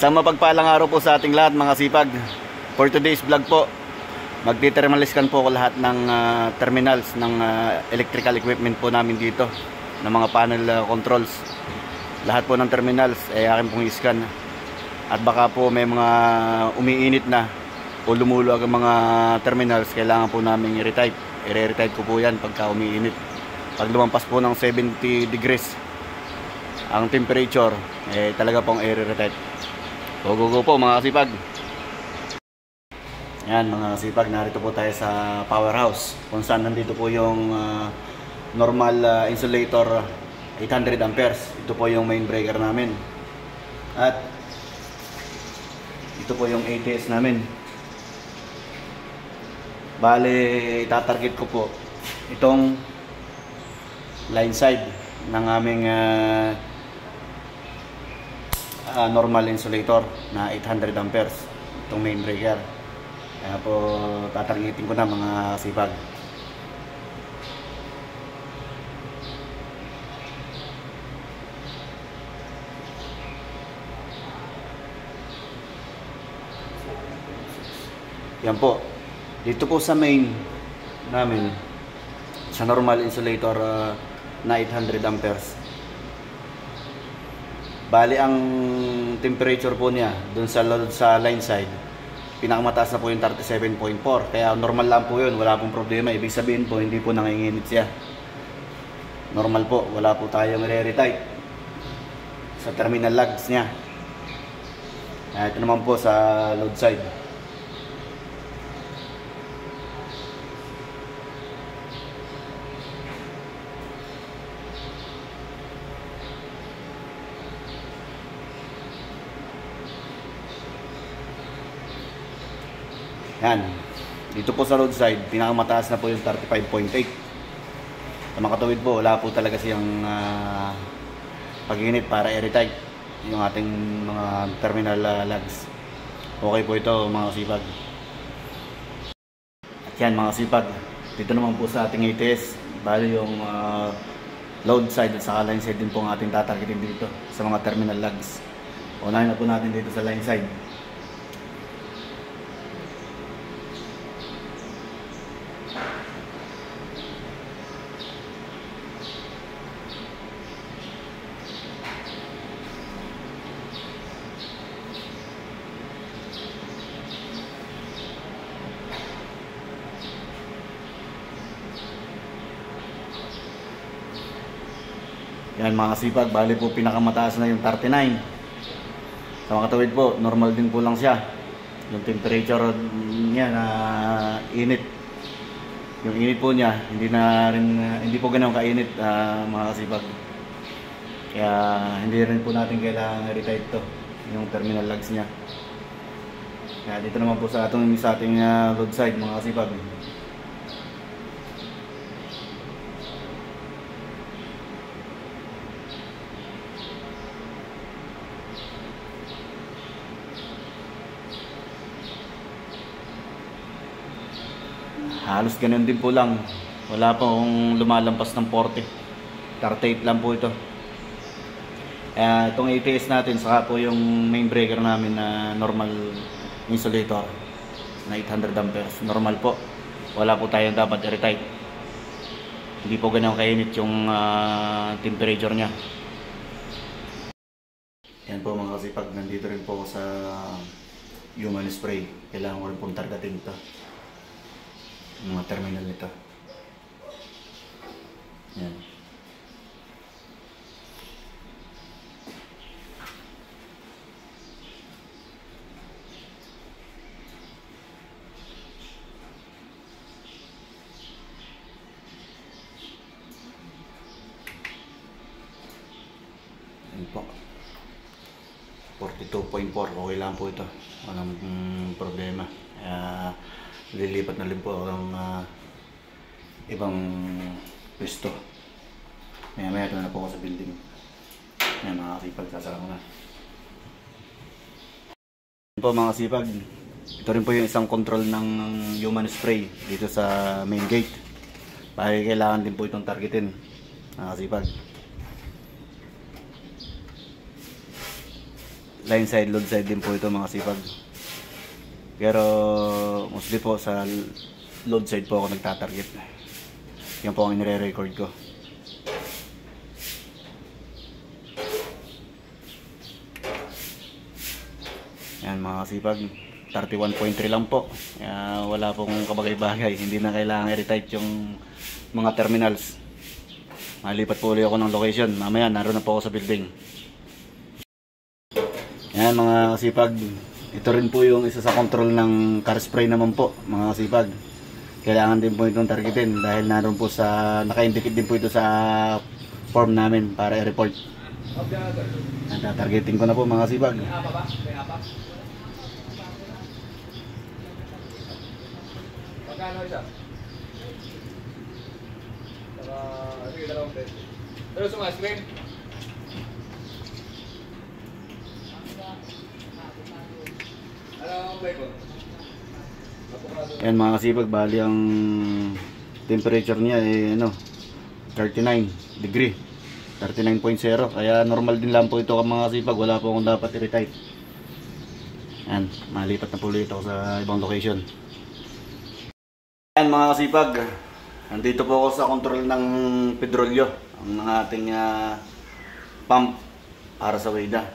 Isang mapagpalang araw po sa ating lahat mga sipag. For today's vlog po, magti-thermal scan po ko lahat ng terminals ng electrical equipment po namin dito, ng mga panel controls. Lahat po ng terminals ay akin pong i-scan. At baka po may mga umiinit na o lumuluwag ang mga terminals, kailangan po namin i-retype. I-retype ko po yan pagka umiinit. Pag lumampas po ng 70 degrees ang temperature, talaga pong i-retype. Go po mga kasipag. Yan mga kasipag, narito po tayo sa powerhouse kung saan nandito po yung normal insulator 800 amperes. Ito po yung main breaker namin. At ito po yung ATS namin. Bale, itatarget ko po itong line side ng aming normal insulator na 800 amperes, itong main breaker. Kaya po tatargetin ko na mga kasipag. Yan po, dito po sa main namin, sa normal insulator na 800 amperes. Bali ang temperature po niya dun sa line side, pinakamataas na po yung 37.4. Kaya normal lang po yun, wala pong problema. Ibig sabihin po, hindi po nanginginit siya. Normal po, wala po tayong re-retype sa terminal lugs niya. Ito naman po sa load side. Yan. Dito po sa road side, pinakamataas na po yung 35.8. Sa makatuwid po, wala po talaga siyang pag-init para i-retype yung ating mga terminal lugs. Okay po ito mga kasipag. At yan mga kasipag, dito naman po sa ating ATS, bali yung load side at saka line side din po ang ating tatargetin dito sa mga terminal lugs. Unahin na po natin dito sa line side. Yan mga kasipag, bali po pinakamataas na yung 39. Sa mga katawid po, normal din po lang siya. Yung temperature niya na init. Yung init po niya, hindi po ganoon kainit mga kasipag. Kaya hindi rin po natin kailangan i-retype to, yung terminal lugs niya. Kaya dito naman po sa ating load side mga kasipag. Halos ganun din po lang. Wala pa akong lumalampas ng 40. 38 lang po ito. Itong ATS natin, saka po yung main breaker namin na normal insulator na 800 amperes. Normal po. Wala po tayong dapat i-retype. Hindi po ganun kainit yung temperature nya. Yan po mga kasipag, nandito rin po ako sa human spray. Kailangan ko rin pong targetin ito, mga terminal nito. Yan. Yan po. 42.4. Okay lang po ito. Walang problema. Lilipat na rin po ang ibang pwesto. Maya ito na po ako sa building. Yan mga kasipag, sasara ko na. Yan po mga kasipag, ito rin po yung isang control ng human spray dito sa main gate. Kailangan din po itong targetin mga kasipag. line side, load side din po ito mga sipag. Pero mostly po sa load side po ako nagtatarget. Yan po ang inire-record ko. Yan mga sipag, 31.3 lang po. Kaya wala pong kabagay-bagay. Hindi na kailangan i-retight yung mga terminals. Malipat po ulit ako ng location. Mamaya naroon na po ako sa building. Yan mga kasipag, ito rin po yung isa sa control ng car spray naman po mga kasipag. Kailangan din po itong targetin dahil naroon po sa, naka-indicate din po ito sa form namin para i-report. Targeting ko na po mga kasipag. Magkano isa? Sige, dalawang beses. Pero sa screen? Ano ang play ko? Yan mga kasipag, bali ang temperature niya ay 39 degree, 39.0. Kaya normal din lang po ito mga kasipag, wala po akong dapat i-retight. Yan, malipat na po ulit ako sa ibang location. Yan mga kasipag, nandito po ako sa control ng petrolyo, ang ating pump para sa Weda.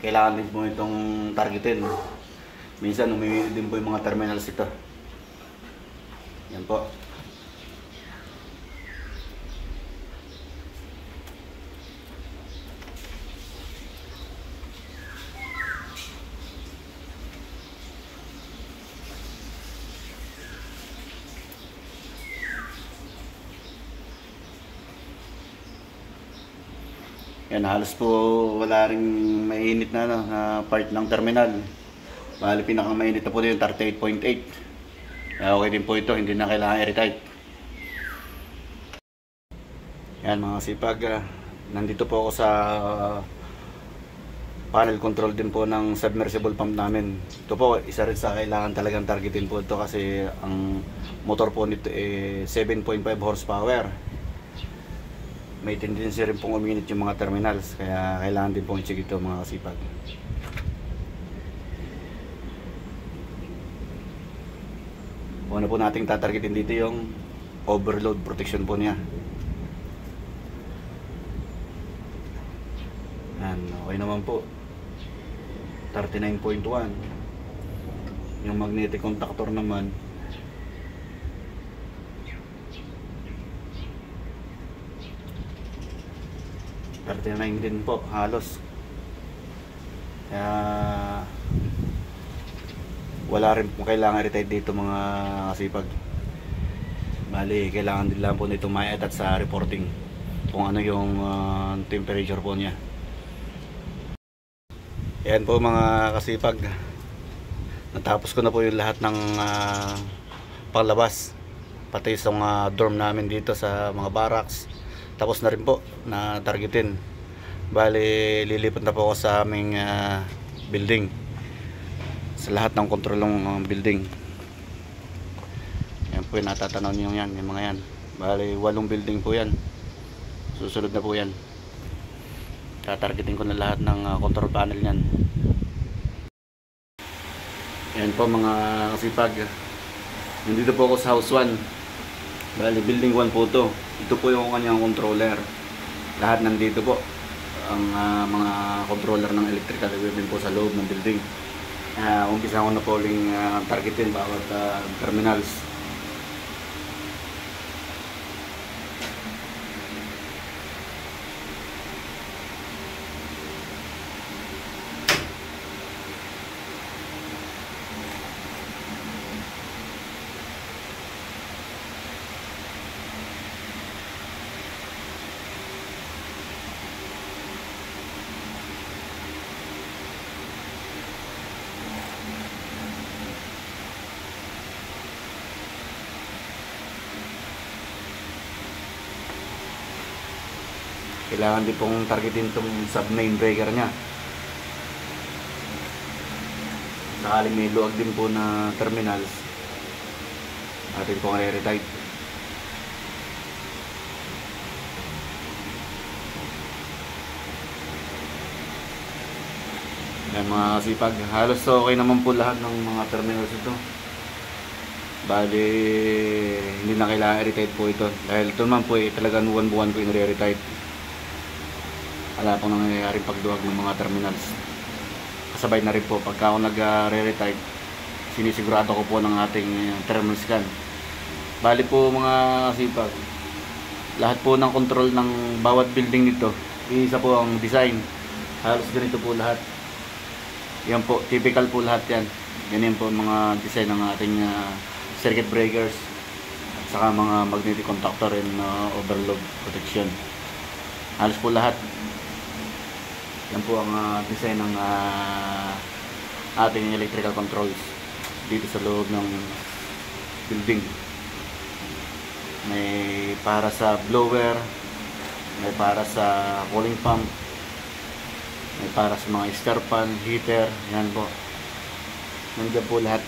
Kailangan din po itong targetin. Minsan umimili din po yung mga terminals ito. Yan po. Yan, halos po wala ring mainit na, na part ng terminal. Bali pinakamainit na po yung 38.8. Kaya okay din po ito, hindi na kailangan i-retight. Yan mga sipag, nandito po ako sa panel control din po ng submersible pump namin. Ito po, isa rin sa kailangan talagang targetin po ito kasi ang motor po nito 7.5 horsepower. May tendency rin pong uminit yung mga terminals, kaya kailangan din pong i-check ito mga kasipag. Una po nating tatargetin dito yung overload protection po niya. Yan, okay naman po. 39.1. Yung magnetic contactor naman din po halos. Kaya wala rin po kailangan i-retight dito mga kasipag. Bali kailangan din lang po nito ma-attach sa reporting kung ano yung temperature po niya. Ayan po mga kasipag, natapos ko na po yung lahat ng panglabas, pati sa dorm namin dito sa mga barracks. Tapos na rin po na targetin. Bali lilipat na po ako sa aming building, sa lahat ng kontrol ng building. Yan po yung natatanaw niyo yan, yung mga yan. Bali 8 building po yan. Susunod na po yan. Tatargetin ko na lahat ng control panel yan. Yan po mga kasipag, nandito po ako sa house 1. Bali building 1 po to. Ito po yung kanyang controller. Lahat nandito po ang mga controller ng electrical equipment po sa loob ng building. Umpisa ko na po uling targetin bawat terminals. Kailangan din pong targetin itong sub-main breaker nya. Sakaling may luwag din po na terminals, atin pong i-retight. Yan mga kasipag, halos okay naman po lahat ng mga terminals ito. Bali, hindi na kailangan i-retight po ito. Dahil ito naman po talagang buwan-buwan ko i-retight. Wala pong nangyayaring pagduwag ng mga terminals. Kasabay na rin po, pagka ako nag-re-retight, sinisigurado ko po ng ating thermal scan. Bali po mga kasipag, lahat po ng control ng bawat building nito, isa po ang design. Halos ganito po lahat. Yan po, typical po lahat yan. Ganyan po mga design ng ating circuit breakers at saka mga magnetic contactor and overload protection. Halos po lahat. Yan po ang design ng ating electrical controls dito sa loob ng building. May para sa blower, may para sa cooling pump, may para sa mga stir fan, heater, yan po. Nandiyan po lahat.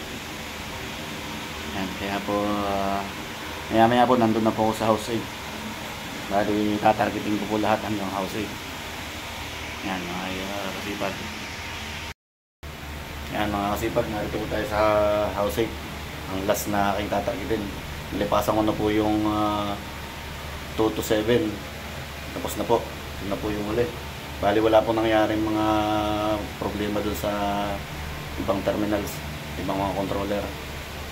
Yan, kaya po maya po nandun na po ako sa house 8. Bali tatargeting ko po lahat hanggang house 8. Yan mga kasipag. Yan mga kasipag, narito po tayo sa house 8. Ang last na aking tatargetin. Nilipasan ko na po yung 2 to 7. Tapos na po. Ito na po yung uli. Bali wala pong nangyaring mga problema dun sa ibang terminals, ibang mga controller.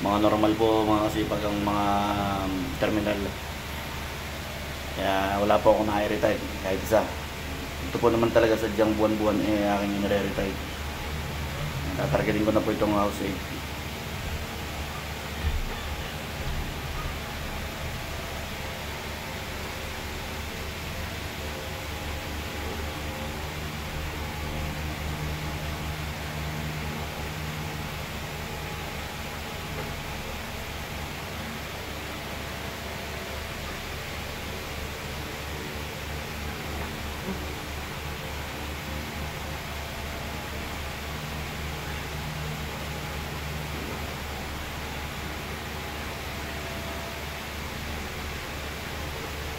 Mga normal po mga kasipag ang mga terminal. Kaya wala po ako na-retire kahit isa. Ito po naman talaga sadyang buwan-buwan aking nire-retire. Tatargetin ko na po itong house 8.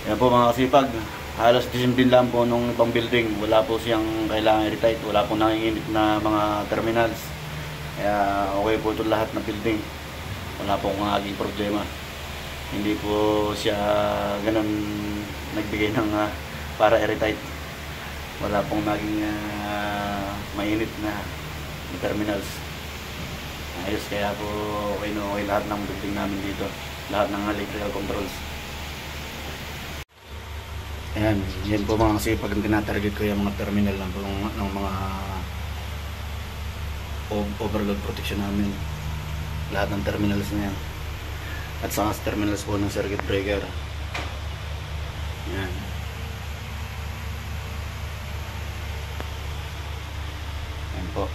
Yan po mga kasipag, halos din lang po nung ibang building. Wala po siyang kailangan i-retight, wala po nanginginit na mga terminals. Kaya okay po ito lahat ng building. Wala po akong naging problema. Hindi po siya ganun nagbigay ng para i-retight. Wala pong naging mainit na terminals. Ayos, kaya po okay na okay lahat ng building namin dito. Lahat ng electrical controls. Ayan, yan po mga kasipag ang tinatarget ko yung mga terminal ng mga overload protection namin. Lahat ng terminals na yan. At saka terminals po ng circuit breaker. Ayan. Ayan po.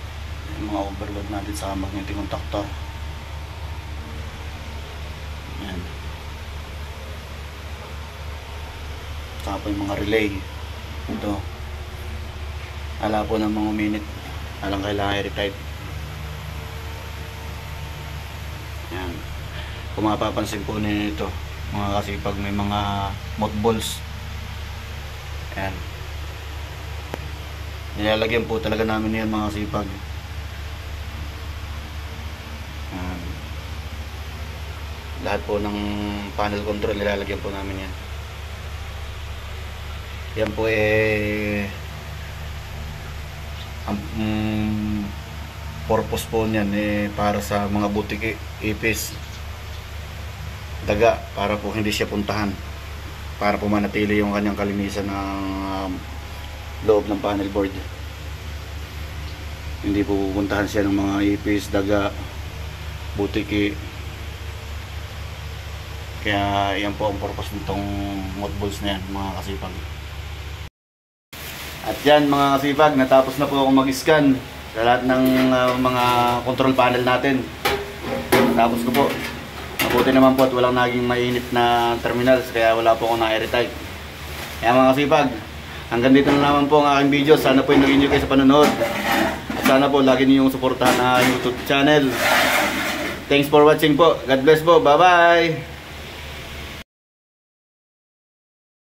Yung mga overload natin sa magnetic contactor. Ayan. Saka po yung mga relay ito, ala po ng mga minute, alang kailangan i-retight. Yan, kung mapapansin po ninyo ito mga kasipag, may mga mothballs. Yan, nilalagyan po talaga namin yan mga kasipag. Yan, lahat po ng panel control nilalagyan po namin yan. Yan po ang purpose po niyan para sa mga butik, ipis, daga, para po hindi siya puntahan, para po manatili yung kanyang kalinisan ng loob ng panel board. Hindi po pupuntahan siya ng mga ipis, daga, butiki. Kaya yan po ang purpose nitong mothballs na yan mga kasipag. At yan mga kasipag, natapos na po ako mag-scan sa lahat ng mga control panel natin. Tapos ko po. Mabuti naman po at walang naging mainit na terminals, kaya wala po akong na-retire. Kaya mga kasipag, hanggang dito na naman po ang aking video. Sana po yung nag-enjoy kayo sa panonood. At sana po lagi niyo yung suportahan na YouTube channel. Thanks for watching po. God bless po. Bye-bye!